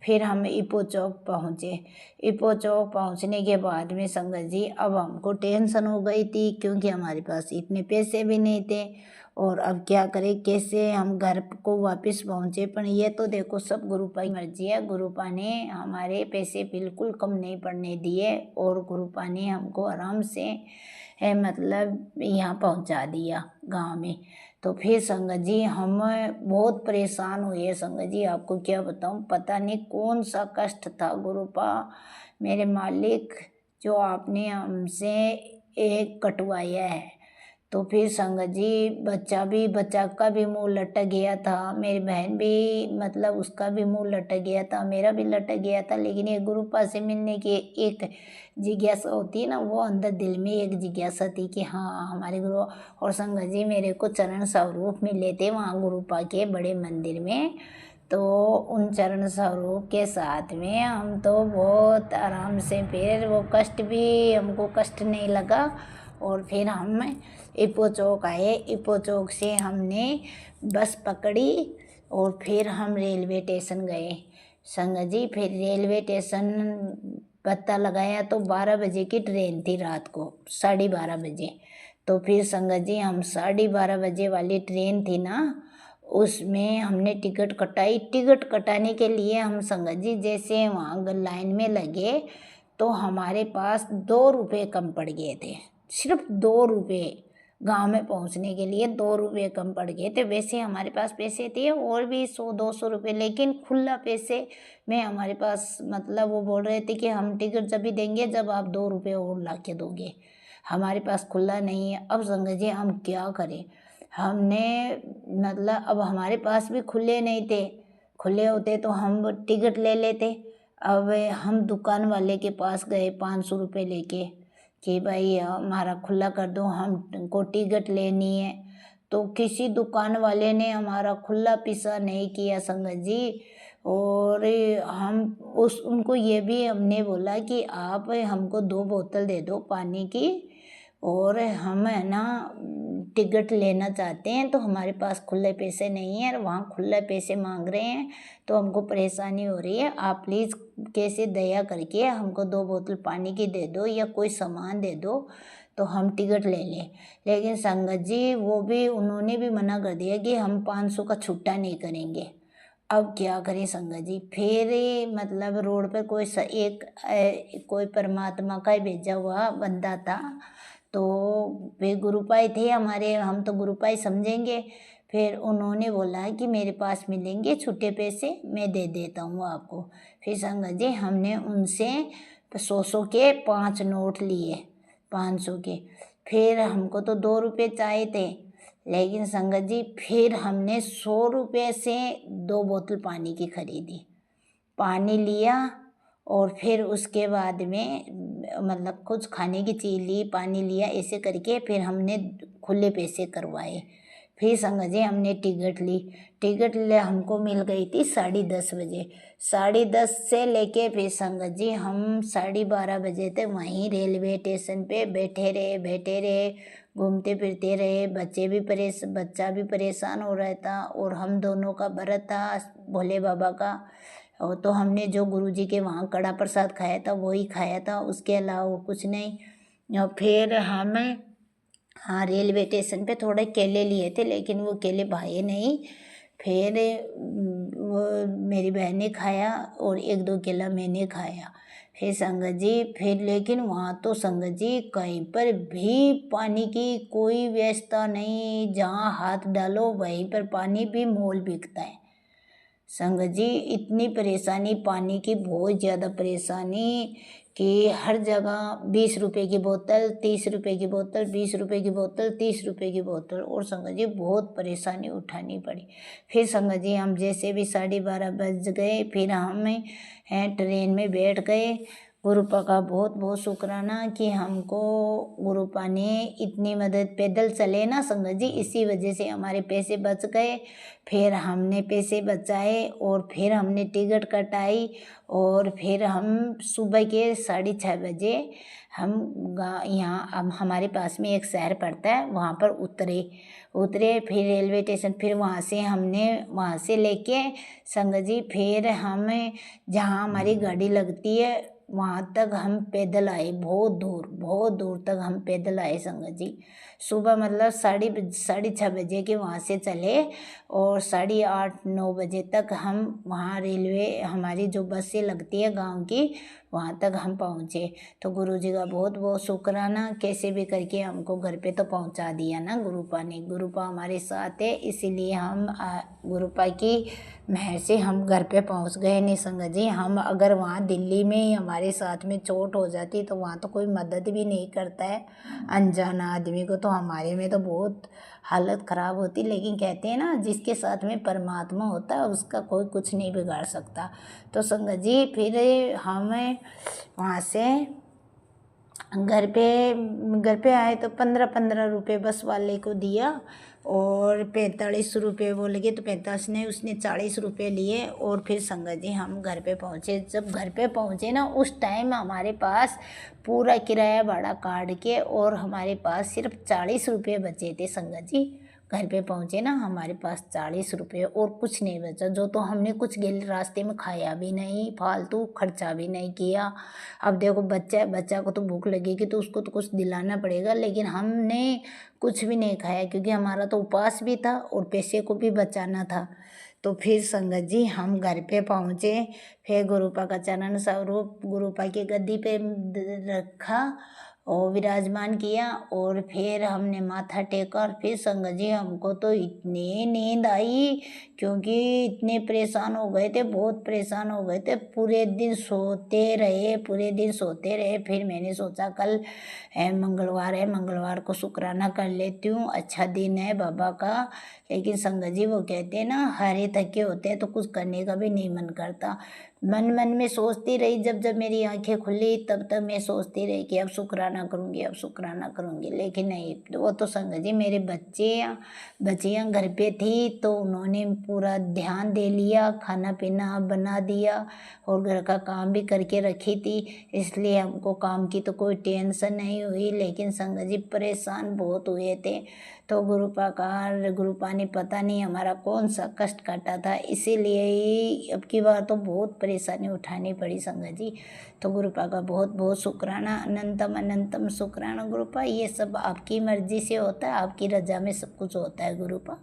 फिर हम इपो चौक पहुँचे। इपो चौक पहुँचने के बाद में संगत जी अब हमको टेंशन हो गई थी, क्योंकि हमारे पास इतने पैसे भी नहीं थे, और अब क्या करें, कैसे हम घर को वापस पहुँचे। पर ये तो देखो सब गुरुपा की मर्जी है, गुरुपा ने हमारे पैसे बिल्कुल कम नहीं पड़ने दिए, और गुरुपा ने हमको आराम से मतलब यहाँ पहुँचा दिया गांव में। तो फिर संगत जी हम बहुत परेशान हुए संगत जी, आपको क्या बताऊँ, पता नहीं कौन सा कष्ट था गुरुपा मेरे मालिक जो आपने हमसे एक कटवाया है। तो फिर संगत जी बच्चा का भी मुंह लटक गया था, मेरी बहन भी मतलब उसका भी मुंह लटक गया था, मेरा भी लटक गया था। लेकिन ये गुरुपा से मिलने की एक जिज्ञासा होती है ना, वो अंदर दिल में एक जिज्ञासा थी कि हाँ हमारे गुरु। और संगत जी मेरे को चरण स्वरूप मिले थे वहाँ गुरुपा के बड़े मंदिर में। तो उन चरण स्वरूप के साथ में हम तो बहुत आराम से, फिर वो कष्ट भी हमको कष्ट नहीं लगा। और फिर हम इपो चौक आए, इपो चौक से हमने बस पकड़ी और फिर हम रेलवे स्टेशन गए संगत जी। फिर रेलवे स्टेशन पता लगाया तो 12 बजे की ट्रेन थी, रात को 12:30 बजे। तो फिर संगत जी हम 12:30 बजे वाली ट्रेन थी ना, उसमें हमने टिकट कटाई। टिकट कटाने के लिए हम संगत जी जैसे वहाँ लाइन में लगे तो हमारे पास 2 रुपये कम पड़ गए थे, सिर्फ 2 रुपये। गांव में पहुंचने के लिए 2 रुपये कम पड़ गए थे। वैसे हमारे पास पैसे थे और भी 100-200 रुपये, लेकिन खुला पैसे में हमारे पास मतलब वो बोल रहे थे कि हम टिकट जब भी देंगे जब आप 2 रुपये और ला के दोगे। हमारे पास खुला नहीं है। अब संगत जी हम क्या करें, हमने मतलब अब हमारे पास भी खुले नहीं थे, खुले होते तो हम टिकट ले लेते। अब हम दुकान वाले के पास गए 500 रुपये लेके कि भाई हमारा खुला कर दो, हमको टिकट लेनी है। तो किसी दुकान वाले ने हमारा खुला पीसा नहीं किया संगत जी। और हम उनको ये भी हमने बोला कि आप हमको 2 बोतल दे दो पानी की, और हम है ना टिकट लेना चाहते हैं, तो हमारे पास खुले पैसे नहीं है और वहाँ खुले पैसे मांग रहे हैं, तो हमको परेशानी हो रही है। आप प्लीज़ कैसे दया करके हमको 2 बोतल पानी की दे दो या कोई सामान दे दो तो हम टिकट ले लें। लेकिन संगत जी उन्होंने भी मना कर दिया कि हम 500 का छुट्टा नहीं करेंगे। अब क्या करें संगत जी, फिर मतलब रोड पर कोई परमात्मा का ही भेजा हुआ बंदा था, तो वे गुरुपाई थे हमारे, हम तो गुरुपाई समझेंगे। फिर उन्होंने बोला कि मेरे पास मिलेंगे छुट्टे पैसे, मैं दे देता हूँ आपको। फिर संगत जी हमने उनसे 100 के 5 नोट लिए, 500 के। फिर हमको तो 2 रुपये चाहिए थे, लेकिन संगत जी फिर हमने 100 रुपये से 2 बोतल पानी की खरीदी, पानी लिया। और फिर उसके बाद में मतलब कुछ खाने की चीज़ ली, पानी लिया, ऐसे करके फिर हमने खुले पैसे करवाए। फिर संगत जी हमने टिकट ली, हमको मिल गई थी 10:30 बजे। 10:30 से लेके फिर संगत जी हम 12:30 बजे तक वहीं रेलवे स्टेशन पे बैठे रहे, घूमते फिरते रहे। बच्चा भी परेशान हो रहा था और हम दोनों का व्रत था भोले बाबा का। और तो हमने जो गुरुजी के वहाँ कड़ा प्रसाद खाया था वही खाया था, उसके अलावा कुछ नहीं। और फिर हमें हाँ रेलवे स्टेशन पे थोड़े केले लिए थे, लेकिन वो केले भाए नहीं। फिर वो मेरी बहन ने खाया और 1-2 केला मैंने खाया। फिर संगत जी लेकिन वहाँ तो संगत जी कहीं पर भी पानी की कोई व्यवस्था नहीं, जहाँ हाथ डालो वहीं पर पानी भी मोल बिकता है। संगत जी इतनी परेशानी पानी की, बहुत ज़्यादा परेशानी कि हर जगह 20 रुपये की बोतल, 30 रुपये की बोतल, 20 रुपये की बोतल, 30 रुपये की बोतल। और संगत जी बहुत परेशानी उठानी पड़ी। फिर संगत जी हम जैसे भी 12:30 बज गए, फिर हम ट्रेन में बैठ गए। गुरुपा का बहुत बहुत शुक्राना कि हमको गुरुपा ने इतनी मदद, पैदल चले ना संगत जी, इसी वजह से हमारे पैसे बच गए। फिर हमने पैसे बचाए और फिर हमने टिकट कटाई और फिर हम सुबह के 6:30 बजे हम यहाँ हमारे पास में एक शहर पड़ता है, वहाँ पर उतरे। फिर रेलवे स्टेशन, फिर वहाँ से लेके संगत जी फिर हम जहाँ हमारी गाड़ी लगती है वहाँ तक हम पैदल आए। बहुत दूर तक हम पैदल आए संगत जी। सुबह मतलब 6:30 बजे के वहाँ से चले और 8:30-9 बजे तक हम वहाँ रेलवे हमारी जो बसें लगती है गांव की, वहाँ तक हम पहुँचे। तो गुरुजी का बहुत बहुत शुक्राना, कैसे भी करके हमको घर पे तो पहुँचा दिया ना गुरुपा ने। गुरुपा हमारे साथ है, इसीलिए हम गुरुपा की मेहर से हम घर पे पहुँच गए। नहीं संगत जी, हम अगर वहाँ दिल्ली में ही हमारे साथ में चोट हो जाती तो वहाँ तो कोई मदद भी नहीं करता है अनजाना आदमी को, तो हमारे में तो बहुत हालत ख़राब होती। लेकिन कहते हैं ना, जिसके साथ में परमात्मा होता है उसका कोई कुछ नहीं बिगाड़ सकता। तो संगत जी फिर हमें वहाँ से घर पे आए तो 15-15 रुपये बस वाले को दिया और 45 रुपये बोल के, तो 45 नहीं, उसने 40 रुपये लिए। और फिर संगत जी हम घर पे पहुँचे। जब घर पे पहुँचे ना, उस टाइम हमारे पास पूरा किराया भाड़ा काट के और हमारे पास सिर्फ 40 रुपये बचे थे संगत जी। घर पे पहुँचे ना, हमारे पास 40 रुपये और कुछ नहीं बचा, जो तो हमने कुछ रास्ते में खाया भी नहीं, फालतू खर्चा भी नहीं किया। अब देखो बच्चा को तो भूख लगेगी तो उसको तो कुछ दिलाना पड़ेगा, लेकिन हमने कुछ भी नहीं खाया क्योंकि हमारा तो उपवास भी था और पैसे को भी बचाना था। तो फिर संगत जी हम घर पे पहुँचे। फिर गुरुपा का चरण स्वरूप गुरुपा की गद्दी पे रखा और विराजमान किया और फिर हमने माथा टेका। और फिर संगत जी हमको तो इतनी नींद आई, क्योंकि इतने परेशान हो गए थे, बहुत परेशान हो गए थे। पूरे दिन सोते रहे। फिर मैंने सोचा कल मंगलवार है, मंगलवार को शुक्राना कर लेती हूँ, अच्छा दिन है बाबा का। लेकिन संगत जी वो कहते हैं ना, हारे थके होते हैं तो कुछ करने का भी नहीं मन करता। मन में सोचती रही, जब मेरी आंखें खुली तब तक मैं सोचती रही कि अब शुक्राना करूँगी। लेकिन नहीं, वो तो संगत जी मेरे बच्चियाँ घर पे थी तो उन्होंने पूरा ध्यान दे लिया, खाना पीना बना दिया और घर का काम भी करके रखी थी, इसलिए हमको काम की तो कोई टेंशन नहीं हुई। लेकिन संगत जी परेशान बहुत हुए थे। तो गुरुपा ने पता नहीं हमारा कौन सा कष्ट काटा था, इसीलिए ही अब की बार तो बहुत परेशानी उठानी पड़ी संगत जी। तो गुरुपा का बहुत बहुत शुक्राना, अनंतम शुक्राना गुरुपा। ये सब आपकी मर्जी से होता है, आपकी रजा में सब कुछ होता है गुरुपा।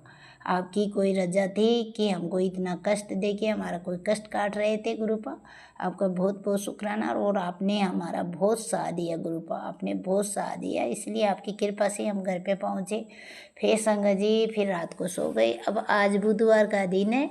आपकी कोई रजा थी कि हमको इतना कष्ट दे के हमारा कोई कष्ट काट रहे थे गुरुपा। आपका बहुत बहुत शुक्राना और आपने हमारा बहुत साथ दिया गुरुपा, आपने बहुत साथ दिया, इसलिए आपकी कृपा से हम घर पे पहुँचे। फिर संगत जी फिर रात को सो गए। अब आज बुधवार का दिन है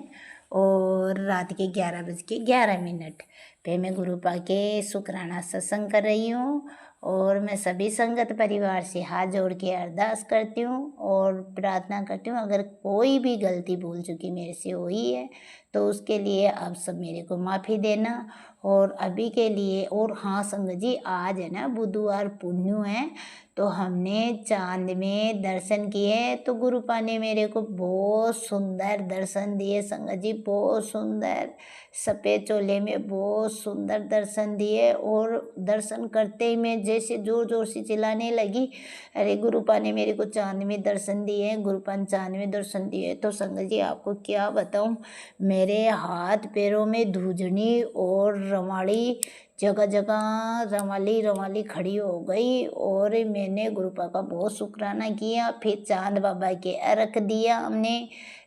और रात के 11:11 पे मैं गुरुपा के शुक्राना सत्संग कर रही हूँ और मैं सभी संगत परिवार से हाथ जोड़ के अरदास करती हूँ और प्रार्थना करती हूँ, अगर कोई भी गलती भूल चुकी मेरे से हुई है तो उसके लिए आप सब मेरे को माफ़ी देना। और अभी के लिए, और हाँ संगत जी आज है ना बुधवार पुण्य है, तो हमने चांद में दर्शन किए तो गुरुपा ने मेरे को बहुत सुंदर दर्शन दिए संगत जी, बहुत सुंदर, सफ़ेद चोले में बहुत सुंदर दर्शन दिए। और दर्शन करते ही मैं जैसे जोर से चिल्लाने लगी, अरे गुरुपा ने मेरे को चांद में दर्शन दिए, गुरुपा ने चांद में दर्शन दिए। तो संगत जी आपको क्या बताऊं, मेरे हाथ पैरों में धूजनी और रमाड़ी जगह रवाली खड़ी हो गई और मैंने गुरुपा का बहुत शुक्राना किया। फिर चांद बाबा के अर्घ दिया हमने,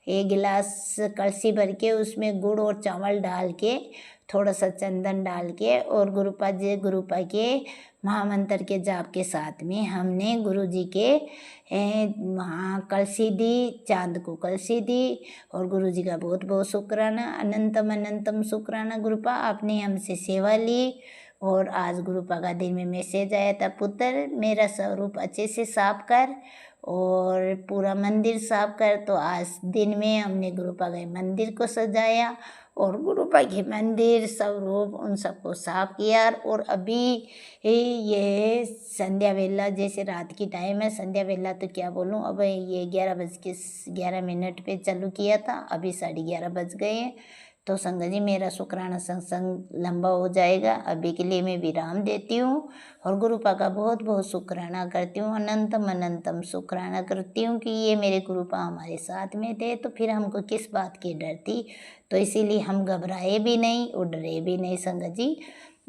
एक गिलास कलसी भर के उसमें गुड़ और चावल डाल के, थोड़ा सा चंदन डाल के और गुरुपा के महामंत्र के जाप के साथ में हमने गुरुजी के वहाँ कलसी दी, चांद को कलसी दी। और गुरुजी का बहुत बहुत शुक्राना, अनंतम शुक्राना गुरुपा, आपने हमसे सेवा ली। और आज गुरुपा का दिन में मैसेज आया था, पुत्र मेरा स्वरूप अच्छे से साफ कर और पूरा मंदिर साफ कर। तो आज दिन में हमने गुरुपा के मंदिर को सजाया और गुरुपा के मंदिर स्वरूप उन सबको साफ किया। और अभी ये संध्या वेला, जैसे रात की टाइम है, संध्या वेला तो क्या बोलूँ, अब ये 11:11 पे चालू किया था, अभी 11:30 बज गए हैं। तो संगत जी मेरा शुक्राना सत्संग लंबा हो जाएगा, अभी के लिए मैं विराम देती हूँ और गुरुपा का बहुत बहुत शुक्राना करती हूँ, अनंतम शुक्राना करती हूँ कि ये मेरे गुरुपा हमारे साथ में थे, तो फिर हमको किस बात की डर थी। तो इसीलिए हम घबराए भी नहीं और डरे भी नहीं संगत जी।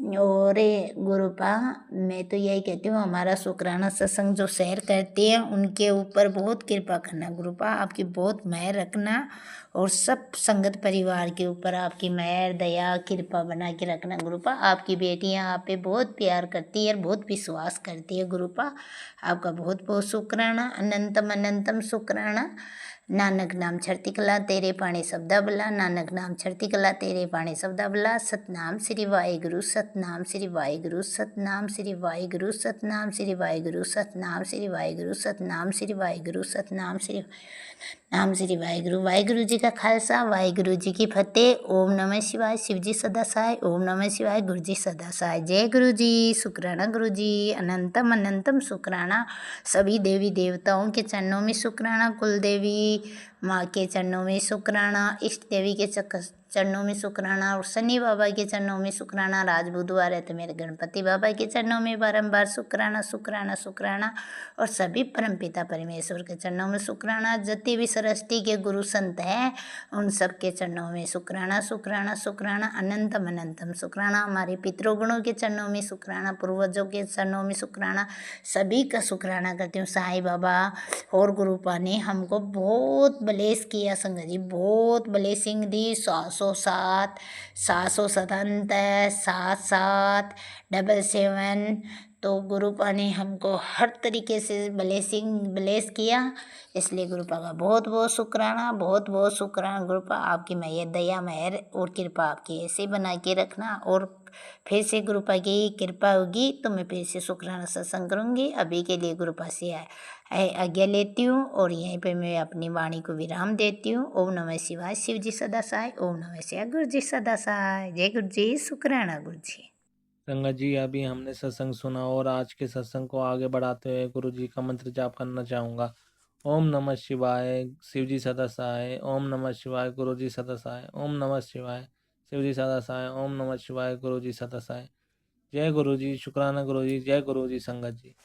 और गुरुपा मैं तो यही कहती हूँ, हमारा शुक्राना सत्संग जो शेयर करती हैं उनके ऊपर बहुत कृपा करना गुरुपा, आपकी बहुत मेहर रखना, और सब संगत परिवार के ऊपर आपकी मेहर दया कृपा बना के रखना गुरुपा। आपकी बेटियाँ आप पे बहुत प्यार करती है और बहुत विश्वास करती है गुरुपा। आपका बहुत बहुत शुक्राना, अनंतम अनंतम शुक्राना। नानक नाम छड़ती कला तेरे पाणी शब्दा बला, नानक नाम छड़ती कला तेरे पाणी शब्दा बला। सतनाम श्री वाहिगुरु, सतनाम श्री वाहिगुरु, सतनाम श्री वाहिगुरु, सतनाम श्री वाहिगुरु, सतनाम श्री वाहिगुरु, सतनाम श्री वाहिगुरु, सतनाम श्री नाम श्री वाहिगुरु। वाहिगुरु जी का खालसा, वाहिगुरु जी की फतेह। ओम नमः शिवाय। शिव जी सदा सहाय। ओम नमः शिवाय। गुरु जी सदा सहाय। जय गुरु जी। शुक्राना गुरु जी, अनंतम अनंतम शुक्राना। सभी देवी देवताओं के चरणों में शुक्राना, कुल देवी माँ के चरणों में शुक्राना, इष्ट देवी के चरणों में शुक्राना, और शनि बाबा के चरणों में शुक्राना, राज बुधवार है तो मेरे गणपति बाबा के चरणों में बारंबार शुक्राना शुक्राना शुक्राना, और सभी परमपिता परमेश्वर के चरणों में शुक्राना। जितने भी सृष्टि के गुरु संत हैं उन सब के चरणों में शुक्राना शुक्राना शुक्राना, अनंतम अनंतम शुक्राना। हमारे पितृगणों के चरणों में शुक्राना, पूर्वजों के चरणों में शुक्राना, सभी का शुक्राना करती हूँ। साईं बाबा और गुरुपा ने हमको बहुत ब्लेस किया संगत जी, बहुत ब्लेसिंग दी। 707 777 77 77, तो गुरुपा ने हमको हर तरीके से ब्लेस किया, इसलिए गुरुपा का बहुत बहुत शुक्राना, बहुत बहुत शुक्राना गुरुपा। आपकी मैया दया मेहर और कृपा आपकी ऐसे बना के रखना, और फिर से गुरुपा की कृपा होगी तो मैं फिर से शुक्राना सत्संग करूँगी। अभी के लिए गुरुपा से आज्ञा लेती हूँ और यहीं पे मैं अपनी वाणी को विराम देती हूँ। ओम नमः शिवाय। शिव जी सदा सहाय। ओम नमः शिवाय। गुरु जी सदा सहाय। जय गुरु जी। शुक्राना गुरु जी। संगत जी, अभी हमने सत्संग सुना और आज के सत्संग को आगे बढ़ाते हुए गुरु जी का मंत्र जाप करना चाहूँगा। ओम नमः शिवाय। शिव जी सदा सहाय। ओम नमः शिवाय। गुरु जी सदा सहाय। ओम नमः शिवाय। शिव जी सदा सहाय। ओम नमः शिवाय। गुरु जी सदा सहाय। जय गुरु जी। शुक्राना गुरु जी। जय गुरु जी संगत जी।